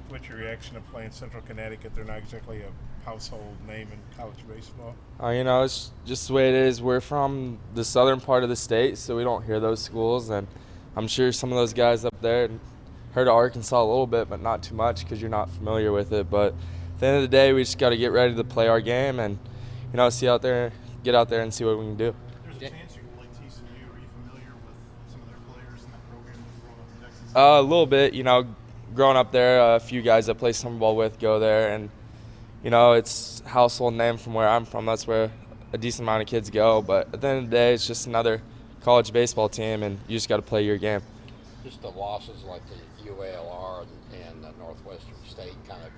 what's your reaction to playing Central Connecticut? They're not exactly a household name in college baseball. It's just the way it is. We're from the southern part of the state, so we don't hear those schools. And I'm sure some of those guys up there heard of Arkansas a little bit, but not too much because you're not familiar with it. But at the end of the day, we just got to get ready to play our game and, get out there and see what we can do. There's a chance you can play TCU. Are you familiar with some of their players in that program growing up in Texas? A little bit, growing up there, a few guys I play summer ball with go there, and it's a household name from where I'm from. That's where a decent amount of kids go. But at the end of the day, it's just another college baseball team, and you just got to play your game. Just the losses like the UALR and Northwestern State kind of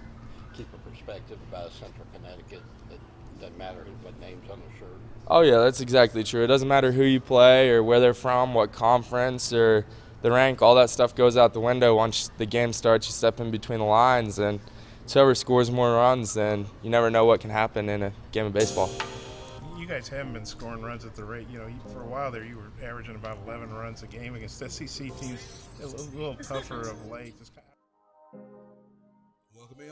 keep a perspective about Central Connecticut. It doesn't matter what name's on the shirt. Oh, yeah, that's exactly true. It doesn't matter who you play or where they're from, what conference or the rank. All that stuff goes out the window once the game starts. You step in between the lines, and whoever scores more runs, then you never know what can happen in a game of baseball. You guys haven't been scoring runs at the rate. For a while there, you were averaging about 11 runs a game against SEC teams. A little tougher of late.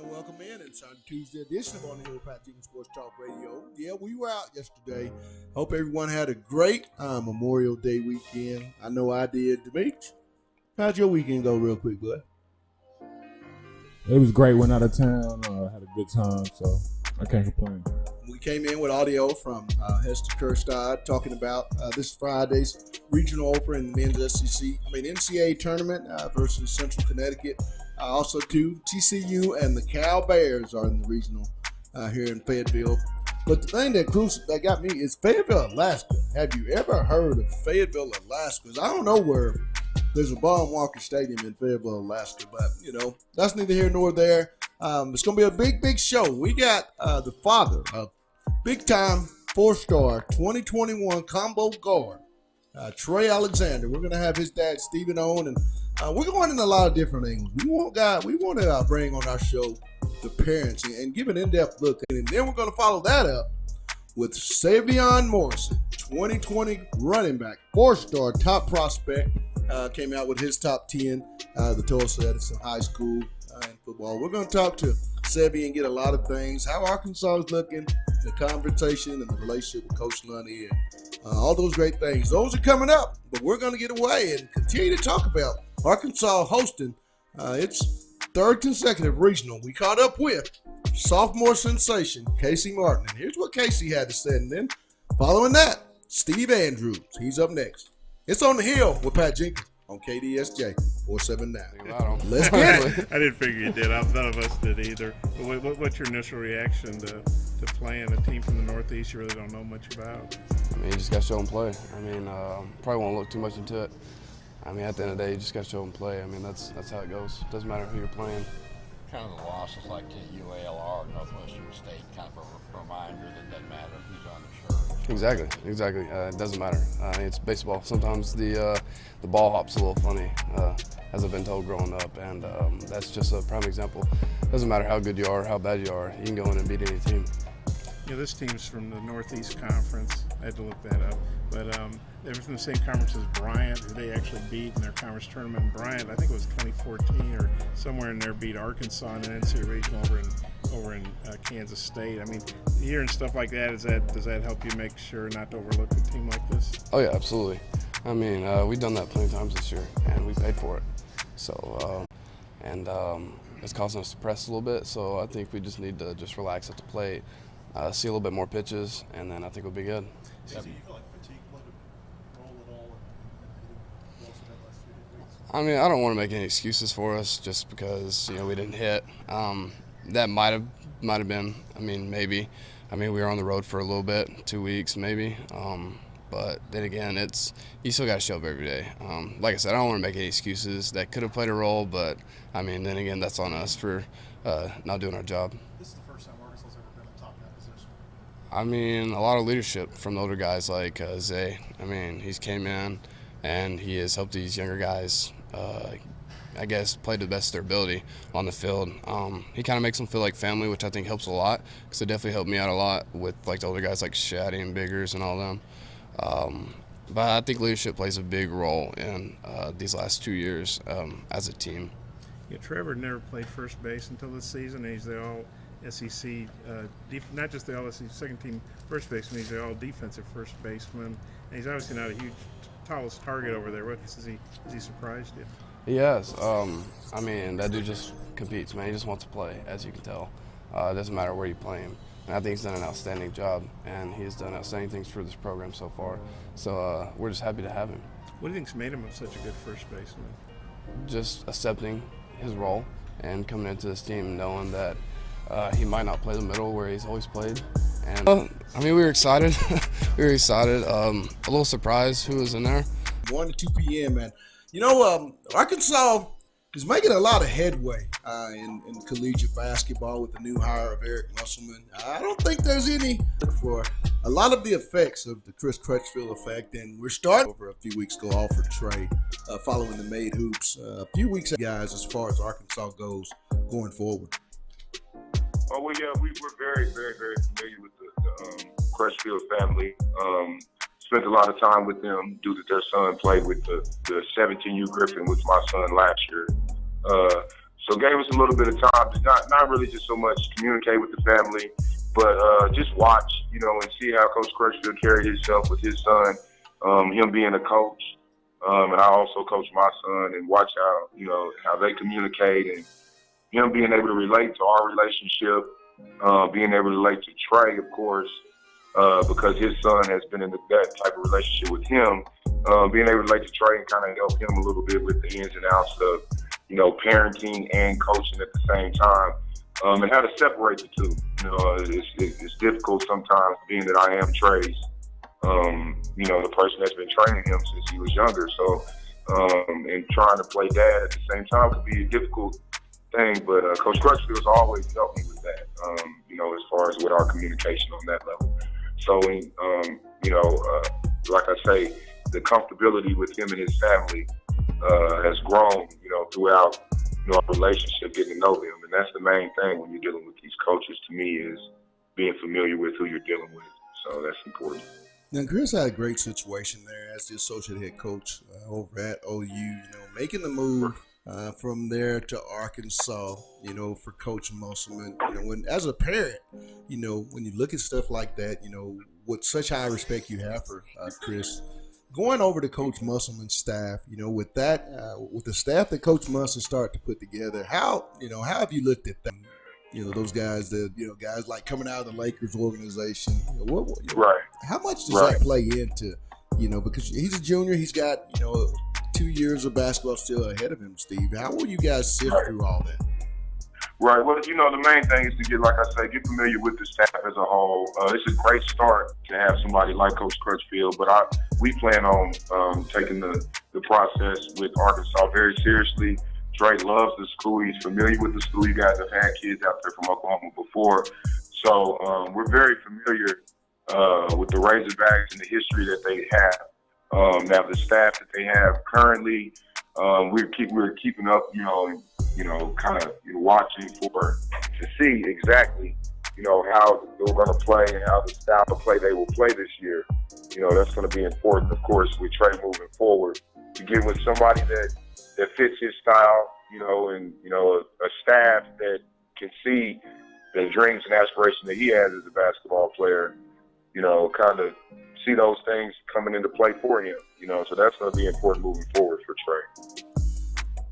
Welcome in. It's our Tuesday edition of On the Hill Pat Jenkins Sports Talk Radio. Yeah, we were out yesterday. Hope everyone had a great Memorial Day weekend. I know I did. Demetrius, how'd your weekend go real quick, bud? It was great. Went out of town. Had a good time, so I can't complain. We came in with audio from Hester Kirstad talking about this Friday's regional opener in the men's NCAA tournament versus Central Connecticut. Also, too, TCU and the Cal Bears are in the regional here in Fayetteville. But the thing that got me is Fayetteville, Alaska. Have you ever heard of Fayetteville, Alaska? Because I don't know where there's a Bob Walker Stadium in Fayetteville, Alaska. But, that's neither here nor there. It's going to be a big, big show. We got the father of big-time 4-star 2021 combo guard, Trey Alexander. We're going to have his dad, Stephen, on, and we're going in a lot of different angles. We want to bring on our show the parents and give an in-depth look. And then we're going to follow that up with Sevion Morrison, 2020 running back, 4-star top prospect, came out with his top 10, the Tulsa Edison High School in football. We're going to talk to Sevion and get a lot of things, how Arkansas is looking, the conversation and the relationship with Coach Lunny, and all those great things. Those are coming up, but we're going to get away and continue to talk about Arkansas hosting its third consecutive regional. We caught up with sophomore sensation Casey Martin. And here's what Casey had to say. And then following that, Steve Andrews. He's up next. It's On the Hill with Pat Jenkins on KDSJ 479. Let's get it. I didn't figure you did. None of us did either. What's your initial reaction to playing a team from the Northeast you really don't know much about? You just got to show them play. Probably won't look too much into it. At the end of the day, you just got to show them play. That's how it goes. Doesn't matter who you're playing. Kind of the losses like the UALR, Northwestern State, kind of a reminder that it doesn't matter who's on the shirt. Exactly. It doesn't matter. It's baseball. Sometimes the ball hop's a little funny, as I've been told growing up, and that's just a prime example. Doesn't matter how good you are, how bad you are. You can go in and beat any team. This team's from the Northeast Conference. I had to look that up. But they were from the same conference as Bryant, who they actually beat in their conference tournament. Bryant, I think it was 2014 or somewhere in there, beat Arkansas in an NCAA regional over in Kansas State. Hearing stuff like that, does that help you make sure not to overlook a team like this? Oh, yeah, absolutely. We've done that plenty of times this year, and we paid for it. So, it's causing us to press a little bit. So I think we just need to just relax at the plate, see a little bit more pitches, and then I think we'll be good. Yep. Do you feel like fatigue played a role at all in the loss of that last 3 weeks? I don't want to make any excuses for us just because we didn't hit. That might have been. Maybe. We were on the road for a little bit, 2 weeks maybe. But then again, you still got to show up every day. Like I said, I don't want to make any excuses. That could have played a role, but then again, that's on us for not doing our job. This is the first time Arkansas's ever been atop that position. A lot of leadership from the older guys like Zay. He's came in and he has helped these younger guys, play to the best of their ability on the field. He kind of makes them feel like family, which I think helps a lot because it definitely helped me out a lot with the older guys like Shaddy and Biggers and all them. But I think leadership plays a big role in these last 2 years as a team. Yeah, Trevor never played first base until this season, and he's the All SEC, not just the All SEC second team first baseman. He's the All Defensive first baseman, and he's obviously not a huge, tallest target over there. What is he surprised you? He has. I mean, that dude just competes, man. He just wants to play, as you can tell. It doesn't matter where you play him. And I think he's done an outstanding job, and he's done outstanding things for this program so far. So we're just happy to have him. What do you think's made him such a good first baseman? Just accepting his role and coming into this team knowing that he might not play the middle where he's always played. And I mean, we were excited. We were excited. A little surprised who was in there. 1 to 2 p.m. and you know, Arkansas is making a lot of headway in collegiate basketball with the new hire of Eric Musselman. I don't think there's any for a lot of the effects of the Chris Crutchfield effect, and we're starting over a few weeks ago off for Trey following the Made Hoops. A few weeks, guys, as far as Arkansas goes going forward. Oh, well, yeah, we're very, very, very familiar with the Crutchfield family. Spent a lot of time with them due to their son played with the 17U Griffin with my son last year. So gave us a little bit of time to not really just so much communicate with the family, but just watch, you know, and see how Coach Crutchfield carried himself with his son, him being a coach. And I also coach my son and watch how, you know, how they communicate and him being able to relate to our relationship, being able to relate to Trey, of course, because his son has been in that type of relationship with him, being able to relate to Trey and kind of help him a little bit with the ins and outs of, you know, parenting and coaching at the same time, and how to separate the two. You know, it's difficult sometimes being that I am Trey's, you know, the person that's been training him since he was younger. So, and trying to play dad at the same time could be a difficult thing, but Coach Crutchfield's always helped me with that, you know, as far as with our communication on that level. So, you know, like I say, the comfortability with him and his family has grown, you know, throughout, you know, our relationship, getting to know them. And that's the main thing when you're dealing with these coaches, to me, is being familiar with who you're dealing with. So that's important. Now, Chris had a great situation there as the associate head coach over at OU, you know, making the move from there to Arkansas, you know, for Coach Musselman. You know, when as a parent, you know, when you look at stuff like that, you know, with such high respect you have for Chris, going over to Coach Musselman's staff, you know, with that, with the staff that Coach Musselman started to put together, how have you looked at that? You know, those guys that, you know, guys like coming out of the Lakers organization. You know, right. How much does that play into, you know, because he's a junior, he's got, you know, 2 years of basketball still ahead of him, Steve. How will you guys sift through all that? Right. Well, you know, the main thing is to get, like I say, get familiar with the staff as a whole. It's a great start to have somebody like Coach Crutchfield, but we plan on taking the process with Arkansas very seriously. Trey loves the school. He's familiar with the school. You guys have had kids out there from Oklahoma before. So we're very familiar with the Razorbacks and the history that they have. Now, the staff that they have currently, we're keeping up, you know, kind of watching to see exactly, you know, how they're going to play and how the style of play they will play this year. You know, that's going to be important, of course, with Trey moving forward, to get with somebody that fits his style, you know, and, you know, a staff that can see the dreams and aspirations that he has as a basketball player, you know, kind of see those things coming into play for him, you know, so that's going to be important moving forward for Trey.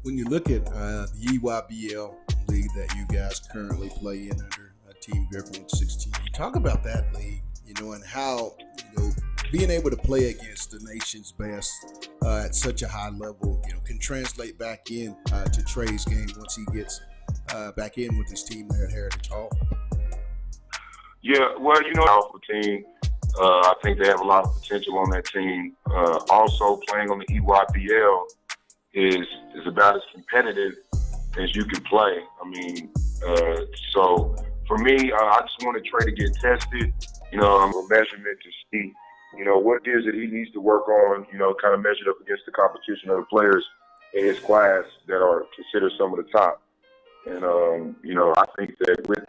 When you look at the EYBL league that you guys currently play in under Team Griffin 16, talk about that league, you know, and how, you know, being able to play against the nation's best at such a high level, you know, can translate back in to Trey's game once he gets back in with his team there at Heritage Hall. Yeah, well, you know, powerful team. I think they have a lot of potential on that team. Also, playing on the EYBL is about as competitive as you can play. I mean, so for me, I just wanted Trey to get tested, you know, a measurement to see, you know, what it is that he needs to work on, you know, kind of measured up against the competition of the players in his class that are considered some of the top. And, you know, I think that with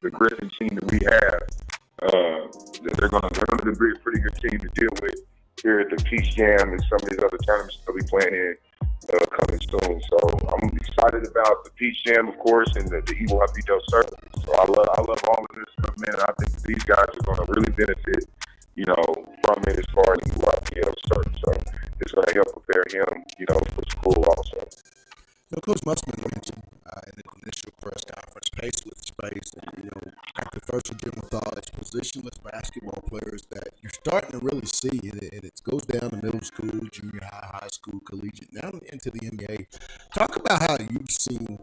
the Griffin team that we have, they're going to be a pretty good team to deal with here at the Peace Jam and some of these other tournaments that we'll be playing in coming soon. So I'm excited excited about the Peach Jam, of course, and the EYBL circuit. So I love all of this stuff, man. I think these guys are going to really benefit, from it as far as the EYBL circuit. So it's going to help prepare him, for school also. Coach Musman mentioned in the initial press conference, pace with space, and after first a general thought, it's positionless basketball players that you're starting to really see, and it goes down to middle school, junior high, high school, collegiate, now into the NBA. Talk about how you've seen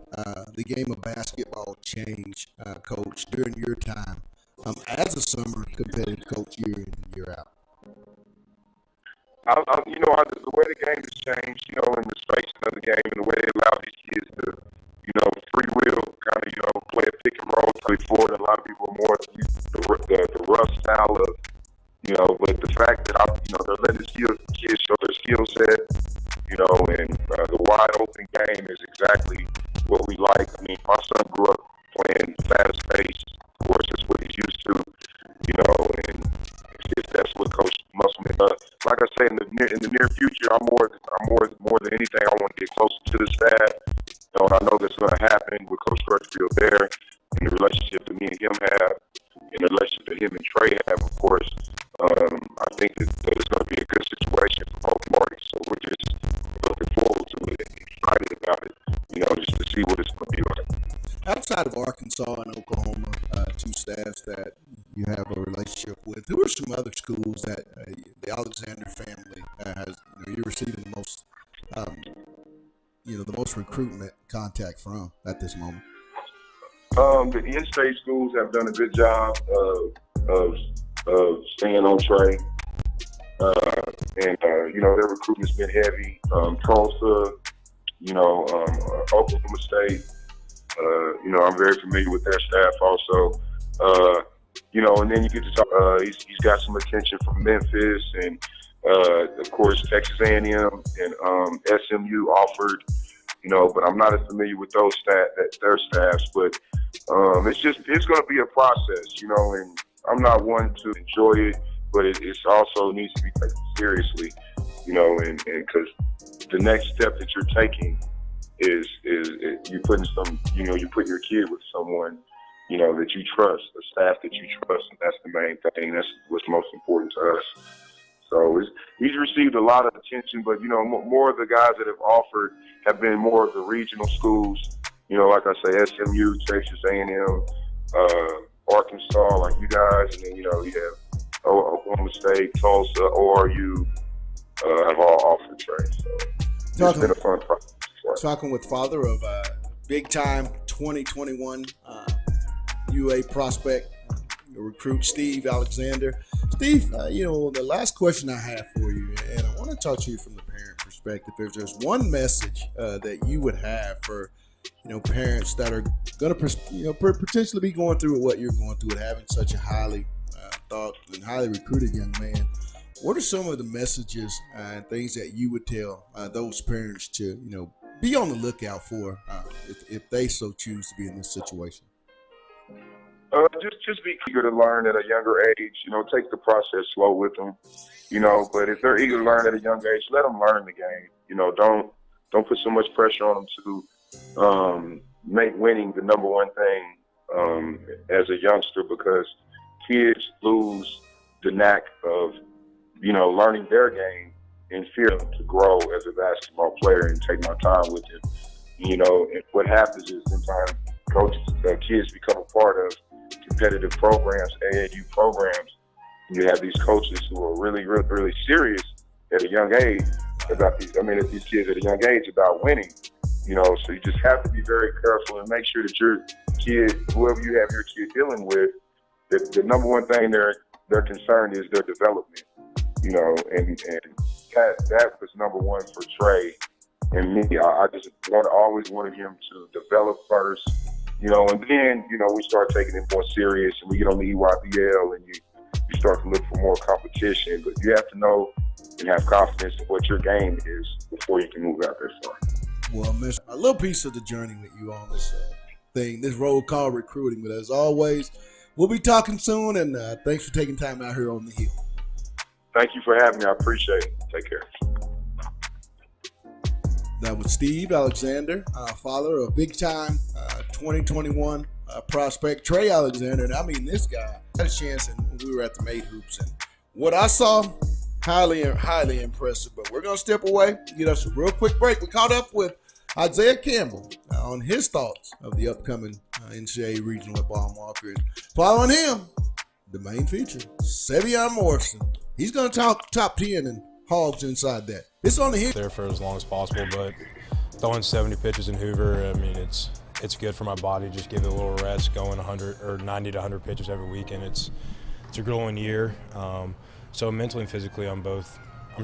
the game of basketball change, Coach, during your time as a summer competitive coach year in and year out. The way the game has changed, in the space of the game and the way they allow these kids to, free will, kind of, play a pick and roll, play forward. A lot of people are more the rough style of, but the fact that, they're letting the kids show their skill set, and the wide open game is exactly what we like. I mean, my son grew up playing fast pace. Of course, that's what he's used to, and that's what Coach Musselman does. Like I say, in the near future, I'm more than anything, I want to get closer to the staff. And I know that's going to happen with Coach Crutchfield there, and the relationship that me and him have, and the relationship that him and Trey have, of course. I think that it's going to be a good situation for both parties. So we're just looking forward to it and excited about it, just to see what it's going to be like. Outside of Arkansas and Oklahoma, two staffs that you have a relationship with, who are some other schools that the Alexander family has, you're receiving the most, the most recruitment contact from at this moment? The in-state schools have done a good job of staying on Trey. Their recruitment's been heavy. Tulsa, Oklahoma State. I'm very familiar with their staff also. And then you get to talk, he's got some attention from Memphis and, of course, Texas A&M and SMU offered, but I'm not as familiar with their staffs. But it's going to be a process, and I'm not one to enjoy it, but it also needs to be taken seriously, and because the next step that you're taking is you putting you put your kid with someone, that you trust, a staff that you trust, and that's the main thing. That's what's most important to us. So he's received a lot of attention, but more of the guys that have offered have been more of the regional schools. Like I say, SMU, Texas A&M, Arkansas, like you guys, and then you have Oklahoma State, Tulsa, ORU have all offered Trey. So it's been a fun process. Talking with father of big time 2021 UA prospect, recruit Steve Alexander. Steve, the last question I have for you, and I want to talk to you from the parent perspective. If there's one message that you would have for parents that are going to potentially be going through what you're going through and having such a highly thought and highly recruited young man, what are some of the messages and things that you would tell those parents to be on the lookout for if they so choose to be in this situation? Just be eager to learn at a younger age. Take the process slow with them. But if they're eager to learn at a young age, let them learn the game. Don't put so much pressure on them to make winning the number one thing as a youngster, because kids lose the knack of learning their game and fear to grow as a basketball player and take my time with it. And what happens is sometimes kids become a part of competitive programs, AAU programs. You have these coaches who are really, really, really serious at a young age about these kids at a young age about winning. So you just have to be very careful and make sure that your kid, whoever you have your kid dealing with, the number one thing they're concerned is their development. And that was number one for Trey and me. I just always wanted him to develop first, and then, we start taking it more serious and we get on the EYBL and you start to look for more competition. But you have to know and have confidence in what your game is before you can move out there far. Well, miss a little piece of the journey with you on this this road called recruiting. But as always, we'll be talking soon, and thanks for taking time out here on the Hill. Thank you for having me. I appreciate it. Take care. That was Steve Alexander, father of big-time 2021 prospect Trey Alexander. And I mean, this guy had a chance, and we were at the Made Hoops, and what I saw, highly impressive. But we're going to step away, get us a real quick break. We caught up with Isaiah Campbell on his thoughts of the upcoming NCAA Regional at Bball Offer. Following him, the main feature, Sevion Morrison. He's going to talk top 10 and hogs inside that. It's on the hit. There for as long as possible, but throwing 70 pitches in Hoover, I mean, it's good for my body. Just give it a little rest, going 100 or 90 to 100 pitches every weekend. It's a grueling year. So mentally and physically, I'm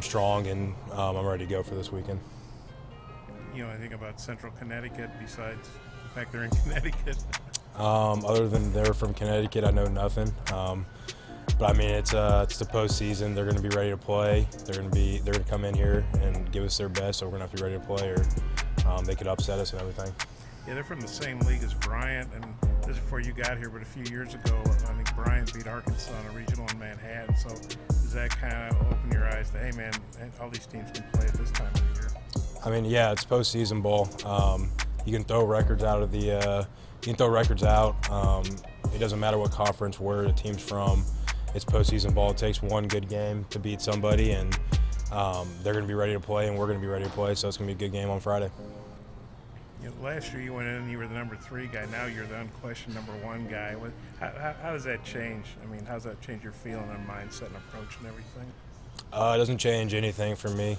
strong, and I'm ready to go for this weekend. You know anything about Central Connecticut besides the fact they're in Connecticut? Other than they're from Connecticut, I know nothing. But I mean, it's the postseason. They're going to be ready to play. They're going to come in here and give us their best. So we're going to have to be ready to play, or they could upset us and everything. Yeah, they're from the same league as Bryant, and this is before you got here, but a few years ago, I think Bryant beat Arkansas in a regional in Manhattan. So does that kind of open your eyes to, hey man, all these teams can play at this time of the year? I mean, yeah, it's postseason ball. You can throw records out of the. You can throw records out. It doesn't matter what conference, where the team's from. It's postseason ball. It takes one good game to beat somebody, and they're going to be ready to play, and we're going to be ready to play. So it's going to be a good game on Friday. You know, last year you went in and you were the number 3 guy. Now you're the unquestioned number 1 guy. How does that change? I mean, how does that change your feeling and mindset and approach and everything? It doesn't change anything for me.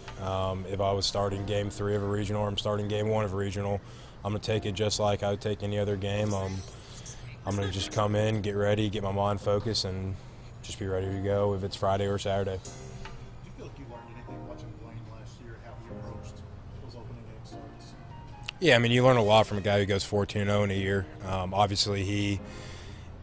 If I was starting game 3 of a regional or I'm starting game 1 of a regional, I'm going to take it just like I would take any other game. I'm going to just come in, get ready, get my mind focused, and just be ready to go if it's Friday or Saturday. Do you feel like you learned anything watching Blaine last year, how he approached those opening game starts? Yeah, I mean, you learn a lot from a guy who goes 14-0 in a year. Obviously, he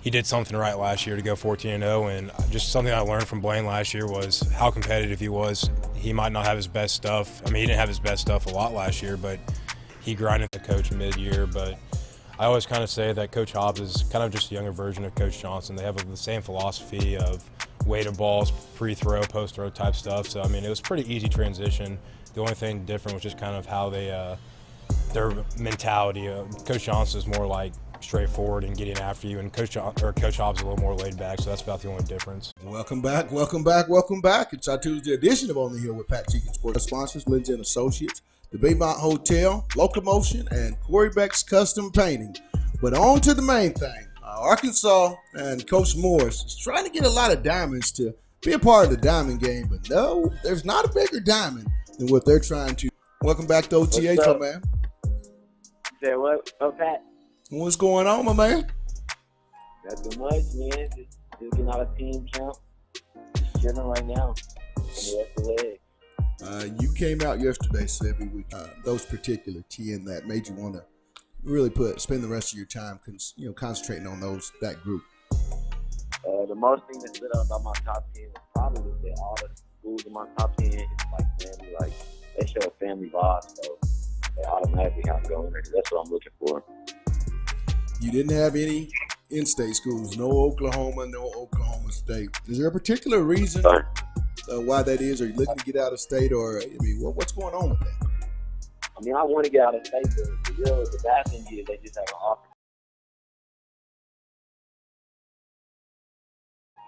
did something right last year to go 14-0, and just something I learned from Blaine last year was how competitive he was. He might not have his best stuff. I mean, he didn't have his best stuff a lot last year, but he grinded the coach mid-year. But I always kind of say that Coach Hobbs is kind of just a younger version of Coach Johnson. They have the same philosophy of weighted balls, pre-throw, post-throw type stuff. So, I mean, it was a pretty easy transition. The only thing different was just kind of how they their mentality. Coach Johnson is more like straightforward and getting after you, and Coach Hobbs is a little more laid back, so that's about the only difference. Welcome back. It's our Tuesday edition of On the Hill with Pat Cheek and Sports. Our sponsors, Lindsay and Associates, the Baymont Hotel, Locomotion, and Corey Beck's Custom Painting. But on to the main thing. Arkansas and Coach Morris is trying to get a lot of diamonds to be a part of the diamond game, but no, there's not a bigger diamond than what they're trying to. Welcome back to OTH, my man. Say what? Oh, Pat. What's going on, my man? Nothing much, man. Just getting out of team camp. Just chilling right now. You came out yesterday, Sebby, with those particular 10 that made you want to really spend the rest of your time, concentrating on that group. The most thing that stood out about my top 10 was probably that all the schools in my top 10 is like family, like they show a family vibe, so they automatically have to go in there. That's what I'm looking for. You didn't have any in-state schools, no Oklahoma, no Oklahoma State. Is there a particular reason why that is? Are you looking to get out of state, or I mean, what's going on with that? I mean, I want to get out of state, but the bad thing is they just have an offer.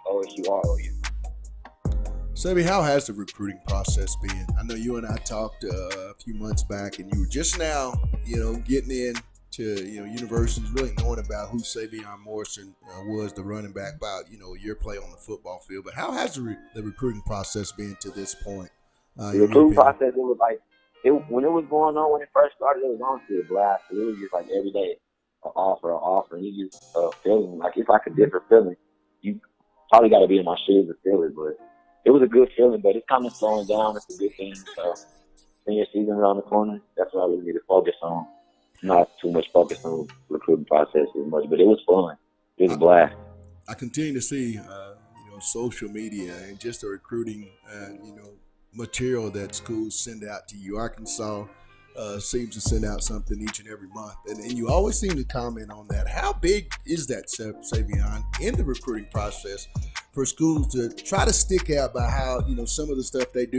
OSU or OU. Sebby, how has the recruiting process been? I know you and I talked a few months back, and you were just now, getting in to universities, really knowing about who Sevion Morrison was, the running back, about your play on the football field. But how has the recruiting process been to this point? The recruiting process, it was like when it was going on when it first started, it was honestly a blast. It was just like every day an offer, and you just feeling like it's like a different feeling. You probably got to be in my shoes to feel it, but it was a good feeling. But it's kind of slowing down. It's a good thing. So senior season around the corner. That's what I really need to focus on. Not too much focus on recruiting process as much, but it was fun. It was a blast. I continue to see, social media and just the recruiting, material that schools send out to you. Arkansas seems to send out something each and every month, and you always seem to comment on that. How big is that, Sevion, in the recruiting process for schools to try to stick out by how some of the stuff they do?